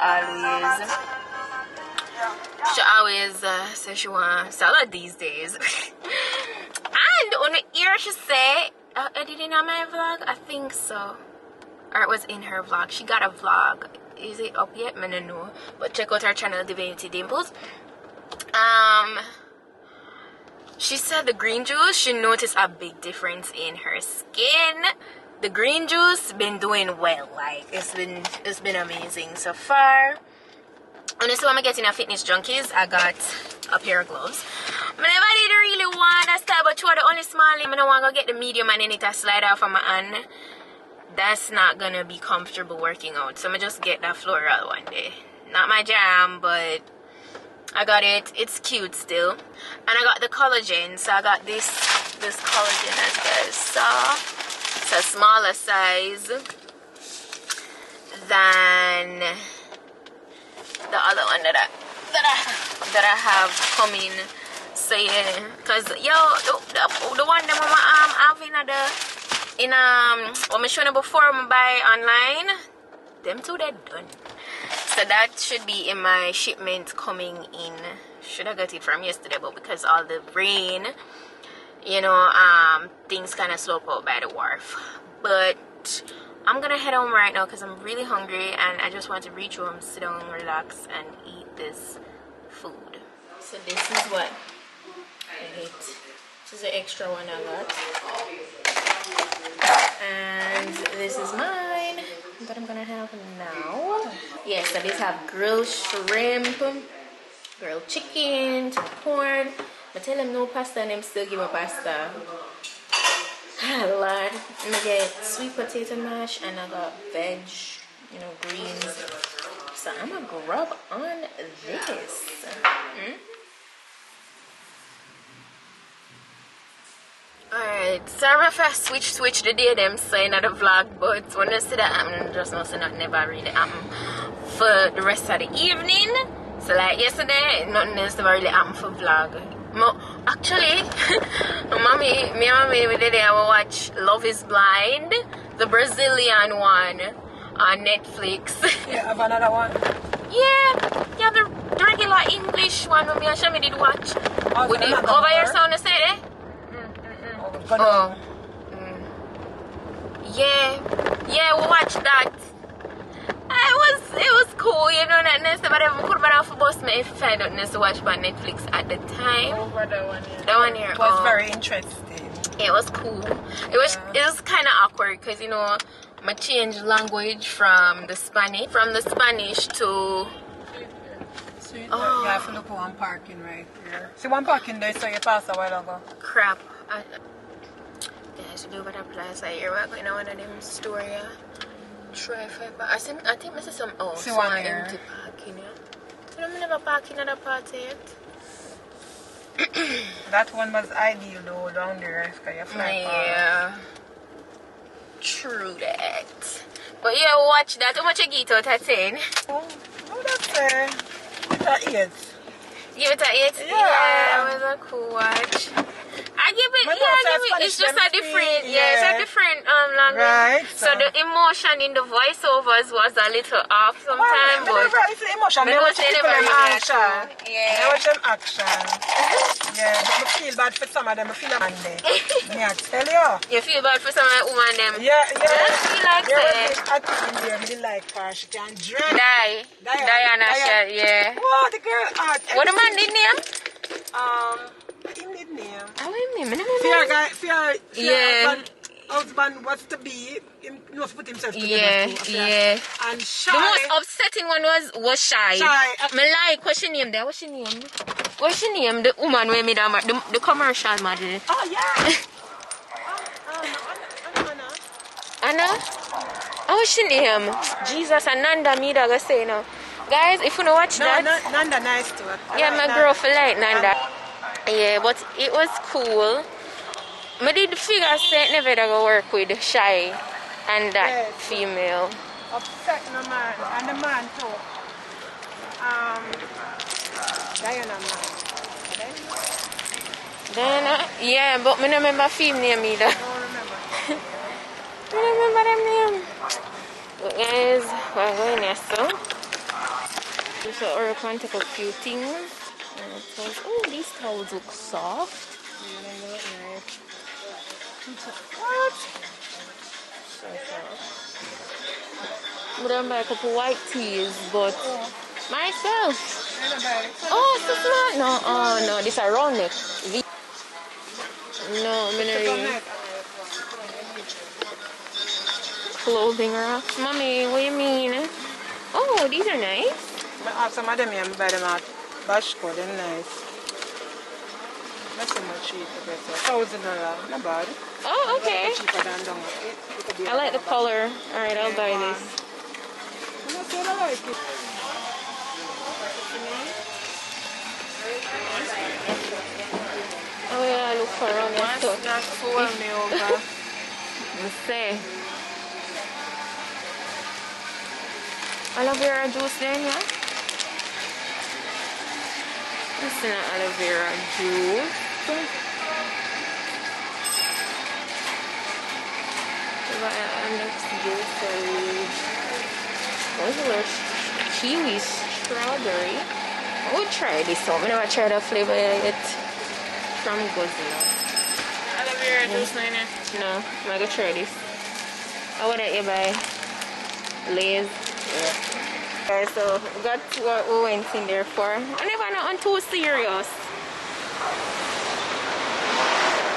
B: always says she wants salad these days. And on the ear she say, I didn't know my vlog, I think so, or it was in her vlog. She got a vlog. Is it up yet? I don't know, but check out her channel, Divinity Dimples. She said the green juice, she noticed a big difference in her skin. The green juice been doing well, like it's been amazing so far. Honestly, when I'm getting a Fitness Junkies, I got a pair of gloves. I never did really want that style, but you are the only small. I don't want to get the medium and then it slide off of my hand. That's not gonna be comfortable working out, so I'm gonna just get that floral one day. Not my jam, but I got it. It's cute still. And I got the collagen, so I got this collagen as you guys saw. It's a smaller size than the other one that I have coming. So yeah, cause yo, the one that I'm having what I showed you before, I buy online. Them two they're done. So that should be in my shipment coming in. Should have got it from yesterday, but because all the rain, you know, things kind of slope out by the wharf. But I'm gonna head home right now because I'm really hungry and I just want to reach home, sit down, relax, and eat this food. So this is what I ate. This is the extra one I got. And this is mine that I'm gonna have now. Yes, so these have grilled shrimp, grilled chicken, corn. I tell them no pasta and them still give me pasta. Ah, Lord. I'm gonna get sweet potato mash and I got veg, you know, greens. So I'm gonna grub on this. Alright, sorry if I switch the day them saying at the vlog, but when I see that happen, just know that never really happen for the rest of the evening. So like yesterday, nothing else never really happened for vlog. Actually, me and mommy we did I will watch Love is Blind, the Brazilian one on Netflix.
A: Yeah, have another one.
B: Yeah, the regular English one me and Shami did watch.
A: Oh,
B: with the over here sound say eh? Oh. Yeah, we watched that. It was cool, you know, that next but I could have forced me if I don't need to watch by Netflix at the time.
C: Over the one here.
B: The one here.
A: It was very interesting.
B: It was cool. It was kind of awkward because, you know, I changed language from the Spanish to.
A: You have to look for one parking right here. See one parking there, so you passed a while ago.
B: Crap. I should do what I place like here. We're going to one of them store, yeah. Try I think I see some
A: see one here.
B: Empty parking, yeah. So I'm never parking at a party yet.
A: That one was ideal though, down there.
B: Yeah. True that. But yeah, watch that. How much you get out of 10?
A: Oh, that's a 8.
B: Give it a 8? Yeah, it was a cool watch. I give it, it's just a different, it's a different language. Right. So the emotion in the voiceovers was a little off sometimes, but
A: it's the emotion. They watch them action. They watch them action. Yeah, but I feel bad for some of them. I feel a man there. Yeah, I tell you.
B: You feel bad for some of the women them?
A: Yeah.
B: I feel like
A: I think in there, really like her. She can dress.
B: Diana, yeah.
A: Oh, the girl art.
B: What the man did name?
A: Name.
B: Oh, wait a minute.
A: Husband was to be, he must put himself together too.
B: Yeah.
A: And Shy.
B: The most upsetting one was Shy. I like, what's she name there? What's she name? The woman who made the commercial model.
A: Oh, yeah.
B: Anna? What's your name? Jesus and Nanda me that go say now. Guys, if you don't watch that.
A: Nanda nice too.
B: Yeah, my girl for like Nanda. Yeah, but it was cool. I did figure say never go work with Shy and that female.
A: Upset no man. And the man too. Diana man.
B: Diana? Yeah, but I don't remember female name either.
A: I don't remember.
B: I don't remember them name. But guys, we're going here so. So I can take a few things. Oh, these towels look soft.
A: Yeah, they look nice.
B: What? So soft. I'm gonna buy a couple white tees, but myself. Oh, so smart. No, oh no, this is a round neck. No, I'm gonna read. Clothing racks. Mommy, what do you mean? Oh, these are nice.
A: I have some of them here, I buy them at Bashko, they're nice. Not so much cheaper, better. $1,000, not bad.
B: Oh, okay.
A: Cheaper than down.
B: I like the color. Alright, I'll buy this.
A: I like it.
B: Oh yeah, look for around here.
A: Not fool me over.
B: Let's see. Aloe vera juice then, yeah? This is an aloe vera juice. Next juice what's the word? Kiwi strawberry. I would try this one. I never tried a flavor yet from Godzilla.
C: Aloe vera juice, Nina.
B: No, I'm gonna try this. I want to buy Lay's. Yeah. Okay, so that's what we went in there for. I never know, I'm too serious.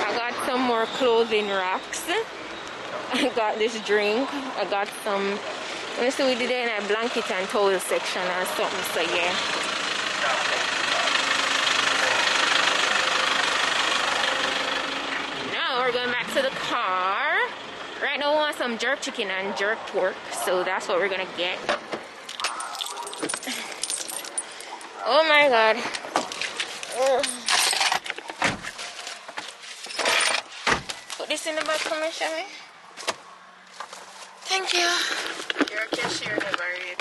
B: I got some more clothing racks. I got this drink. I got some. Let me see, we did it in a blanket and towel section or something. So yeah. Now we're going back to the car. Right now we want some jerk chicken and jerk pork, so that's what we're gonna get. Oh my god. Put this in the bag for me, Shami. Thank you.
C: Your cashier never read.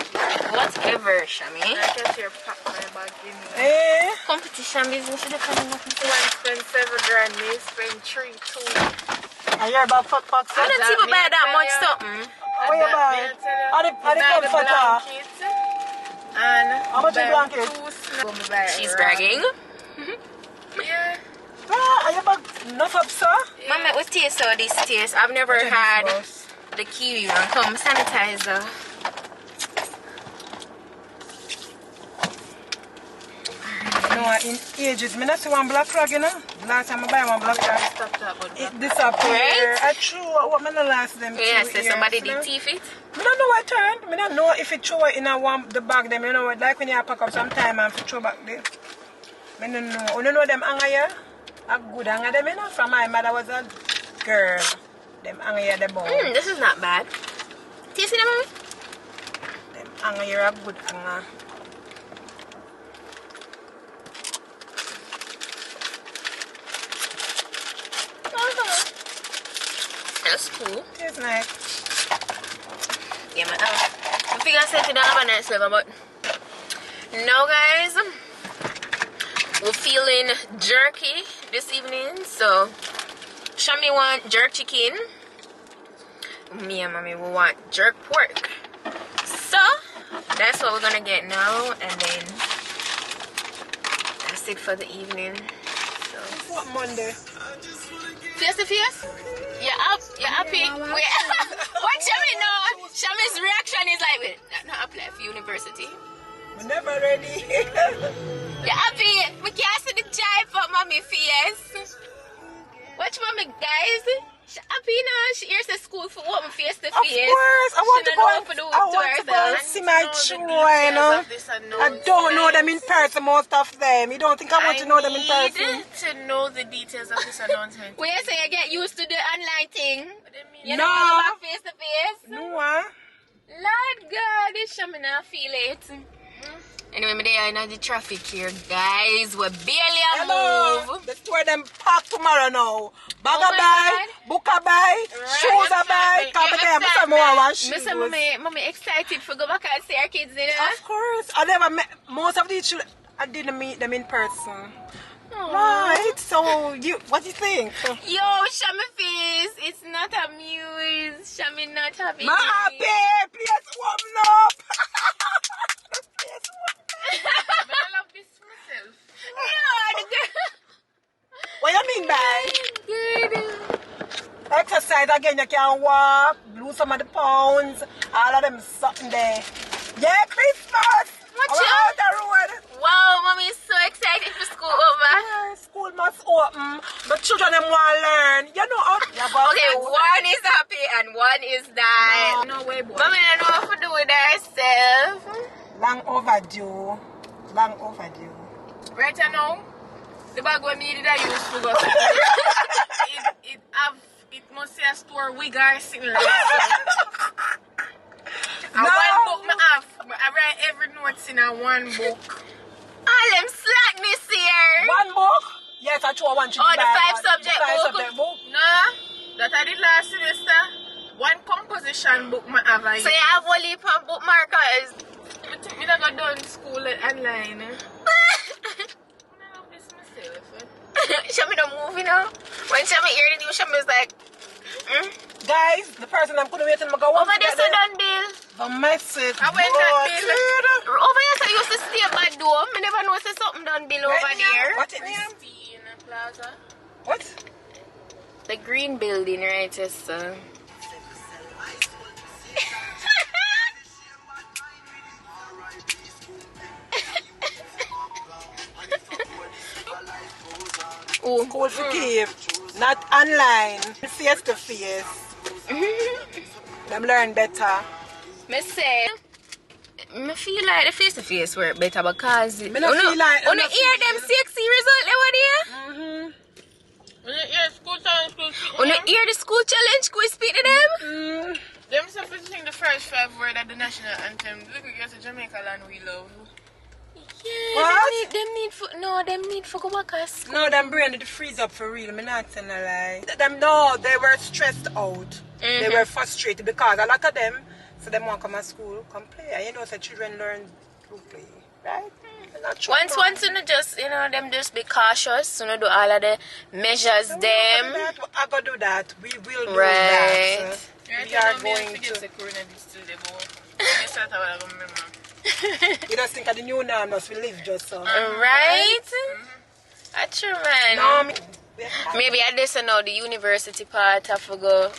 B: Whatever, Shami.
C: My cashier packed my bag in me.
A: Eh?
B: Competition business, you don't know.
C: One spend $7,000, me spend 3,200.
A: I hear about foot packs.
B: I don't even buy that much something.
A: How you buy? Are the comforter?
C: And
A: How much is blanket?
B: She's bragging.
C: Yeah.
A: Ah, are you bag enough up, sir?
B: Mama, what taste all this taste? I've never had the kiwi one. Come, sanitizer.
A: No, in ages, I not see one black frog, you know. Last time I buy one black frog, it disappeared.
B: Right?
A: I threw what I last them.
B: Yes,
A: 2 years,
B: somebody
A: you know?
B: did teeth it.
A: I don't know what turned. I don't know if it throw it in a one, the bag them, you know, like when you pack up some time and throw back there. I don't know. You know them hanger here? A good hanger them, you know, from my mother was a girl. Them hanger here, the bone.
B: This is not bad. Taste it, mommy?
A: Them hanger here, a good hanger.
B: That's cool.
A: It's nice.
B: Yeah, man. I figure I said it down have a nice flavor, but now, guys, we're feeling jerky this evening. So, Shami want jerk chicken. Me and mommy will want jerk pork. So, that's what we're gonna get now, and then that's it for the evening. So,
A: What Monday?
B: face to face? You're up? You're happy? Wait, what Shami know? Shami's reaction is like, wait, that not apply for university.
A: We're never ready.
B: You're happy? We can't see the jive for mommy face. Watch mommy, guys. She hears the school for open face to face.
A: Of course, I want to go and see my children. I don't know them in person, most of them. You don't think I want to know them in person?
B: I need to know the details of this announcement. Where you say you get used to the online thing? You know, back face to face?
A: No.
B: Lord God, this show me not feel it. Anyway, me there in the traffic here, guys. We're barely a move.
A: The store them packed tomorrow now. Bag a buy, book a buy, shoes a buy. Come there,
B: I'm excited for go back and see our kids, you know?
A: Of course. I never met most of these children. I didn't meet them in person. Right, so what do you think?
B: Yo, Shami face, it's not amused. Shami not happy.
A: My happy, please warm up.
B: But I love this myself. No,
A: what you mean by? Exercise again, you can walk, lose some of the pounds, all of them something there. Yeah, Christmas! We're out the road.
B: Wow, mommy is so excited for school over.
A: School must open. The children them want to learn. You know how
B: okay, one is happy and one is dying.
A: No way, boy.
B: Mommy don't know what to do with herself.
A: Long overdue. Long overdue.
B: Right now, the bag we needed I used to go. It must say a store WIGS sitting like and one book I have. I write every notes in a one book. All them slackness here.
A: One book? Yes, I chose one.
B: Oh, the 5 subject book? No, that I did last semester. One composition book I have. So you have one heap of bookmarkers? I never done school online. I love this myself. Shami don't move, you know? When Shami hear the news, Shami is like,
A: Guys, the person I'm going to wait till I go
B: over there, so done, Bill.
A: The message.
B: I went that Bill. Over here, so I used to stay by door. I never know say something done, Bill, over there.
A: What is this?
B: Plaza.
A: What?
B: The green building, right, sister.
A: Oh, cool for keep. Not online. Face to face. Them learn better.
B: Me say, me feel like the face to face work better because
A: me not feel like
B: you hear them sexy result over there.
C: When you hear school challenge,
B: when you hear the school challenge, could you speak to them?
C: Them supposed to sing the first 5 words of the national anthem. Look at the Jamaica land we love.
B: Yeah, them need for go back to school.
A: No, them brain did freeze up for real. I'm not telling a lie. No, they were stressed out. They were frustrated because a lot of them, so them want to come to school, come play. And you know, so children learn to play, right?
B: Once you just, you know, them just be cautious, you know, do all of the measures them.
A: I gotta do that. We will do that. We are going to. You just think of the new norm as we live just so.
B: Right? That's true, man.
A: No,
B: maybe I just know the university part have to go.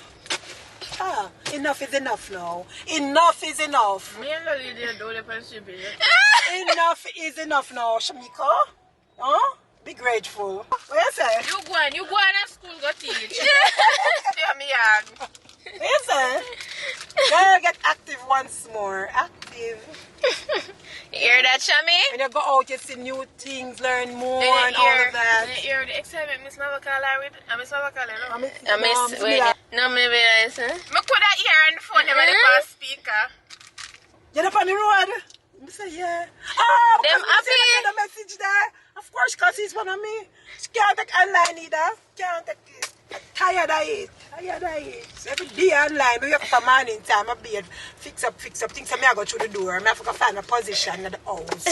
A: Enough is enough now. Enough is enough. Enough is enough now, Shamika. Huh? Be grateful. What you say?
C: You go to school, go teach.
A: What you say? Girl, get active once more. Active.
B: You hear that, Shami?
A: When you go out, you see new things, learn more and all of that.
C: You hear the excitement Miss Mavakala with? Miss Mavakala, no?
B: No, maybe I say.
C: I could have hear on the phone, never the speaker.
A: You're up on the road? I say, yeah.
B: Them happy.
A: The message there. Of course, because he's one of me. She can't take online either. Can't take it. Tired of it. So every day online, we wake up a morning time, I bed, fix up things. So I go through the door, I have to find a position in the house.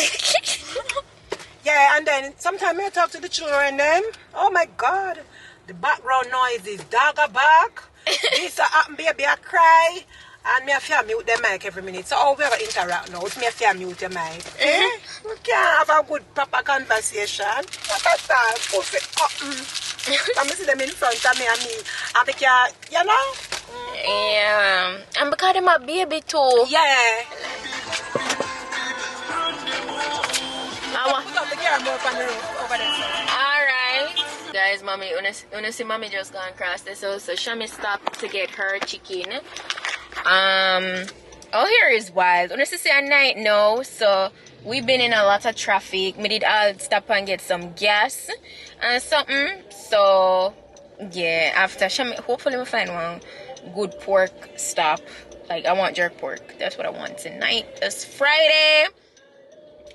A: Yeah, and then sometimes I talk to the children then. Oh my God. The background noise is dog a bark. This happen, baby I cry. And me have to mute the mic every minute. So how we have to interact now? It's me have to mute the mic. We can't have a good proper conversation. That's all. Push it up. I see them in front of me and me. And they can, you know?
B: Yeah. And because they're my baby too.
A: Yeah.
B: Put
A: up the camera over there.
B: Alright. Guys, guys, mommy, when you see mommy just gone across this house, so Shami stopped to get her chicken. Oh, here is wild. When you see a night now, so we've been in a lot of traffic. We did all stop and get some gas and something. So yeah, after Shami, hopefully we find one good pork stop. Like I want jerk pork. That's what I want tonight. It's Friday.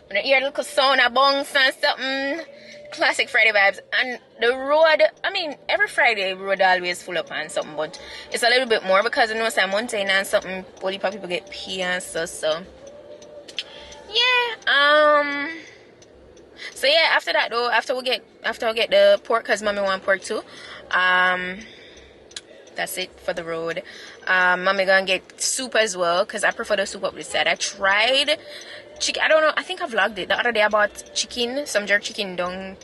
B: When I hear a little sound of bongs and something. Classic Friday vibes. And the road, I mean, every Friday road always full up and something, but it's a little bit more because you know it's a mountain and something. Only people get pee and so yeah. So yeah, after that though, after we get the pork, because mommy want pork too. That's it for the road. Mommy gonna get soup as well because I prefer the soup up this side. I tried chicken. I don't know. I think I vlogged it the other day about chicken, some jerk chicken down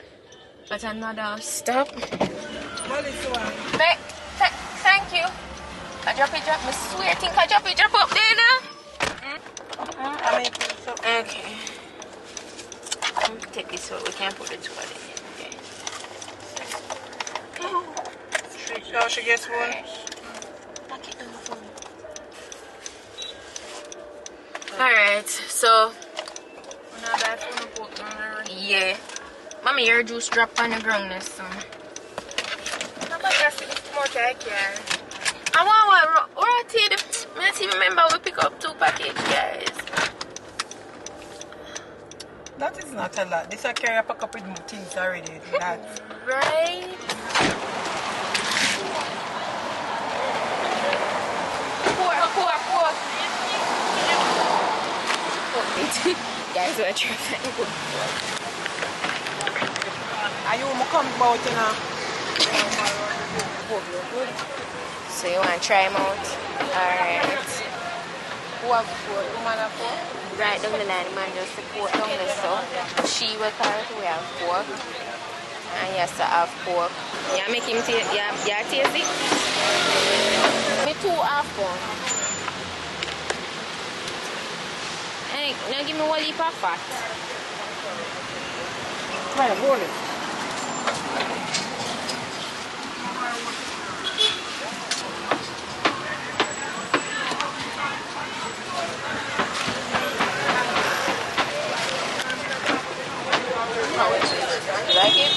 B: at another stop. Thank you. I drop it, drop. I swear, I think I drop it, drop up there now. Okay. I'm gonna take this out. We can't put the two of it. Okay.
C: Oh, she gets one.
B: Alright, so yeah. Mommy, your juice drop on the ground this son. I want one rotated. Let's even remember we pick up 2 packages, guys.
C: That is not a lot. This I carry a pack up with things already. That.
B: Right? Pork. Guys, we're trying to find good pork.
C: Are you come about, you know?
B: So you want to try them out? Alright.
C: Who have pork? Who man have pork?
B: Right down the line, man, just support down the stuff. She will carrot, we have pork. And yes, I have pork. Yeah, make him taste it. Yeah, taste it. Me 2 half pound. Hey, now give me 1 heap of fat.
C: Right, hold it.
B: You like it?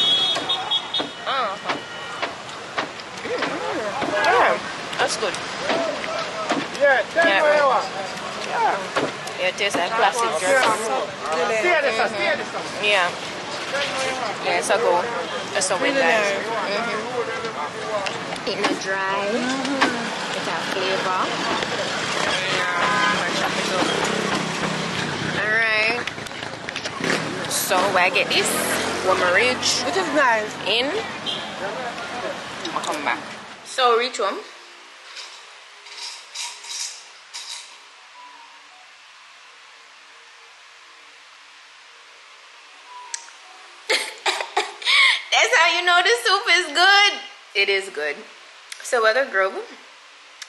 B: Yeah, that's good.
C: Yeah,
B: Yeah, it tastes like classic jerk. Yeah. Yeah, it's a go. It's a win, guys. It's not dry. It's a flavor. Alright. So I get this Ridge,
C: which is nice.
B: In. I'll come back. So reach home. That's how you know the soup is good. It is good. So we're gonna grub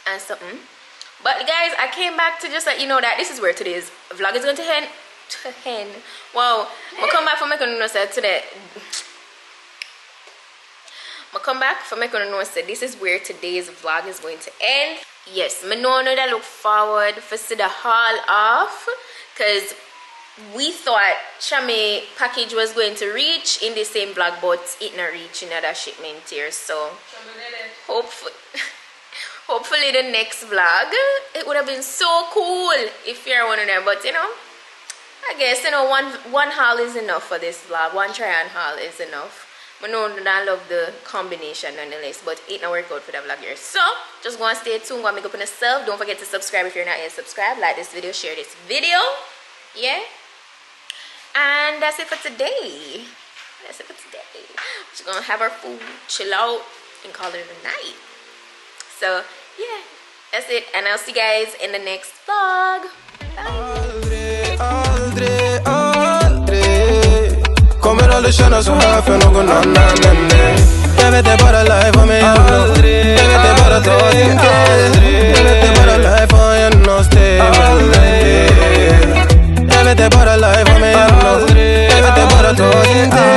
B: and something. But guys, I came back to just let you know that this is where today's vlog is going to end. Wow, I'll come back for making a note today. I'll come back for making a note. This is where today's vlog is going to end. Yes, I know that I look forward for see the haul off because we thought Shami package was going to reach in the same vlog, but it not reach in that shipment here. So hopefully the next vlog, it would have been so cool if you're one of them. But you know, I guess you know one haul is enough for this vlog. One try and haul is enough. But no, I love the combination nonetheless, but it not work out for the vlog here. So just go and stay tuned, go and make up on yourself. Don't forget to subscribe if you're not yet subscribed. Like this video, share this video. Yeah. And that's it for today. That's it for today. We're just gonna have our food, chill out, and call it a night. So yeah, that's it. And I'll see you guys in the next vlog. Bye.
E: Kommer aldrig känna så här för någon annan än dig. Jag vet det bara life om mig aldrig. Jag vet det bara ta sin tid. Jag vet det bara life om en hos dig. Jag vet det bara life om mig aldrig. Jag vet det bara ta sin tid.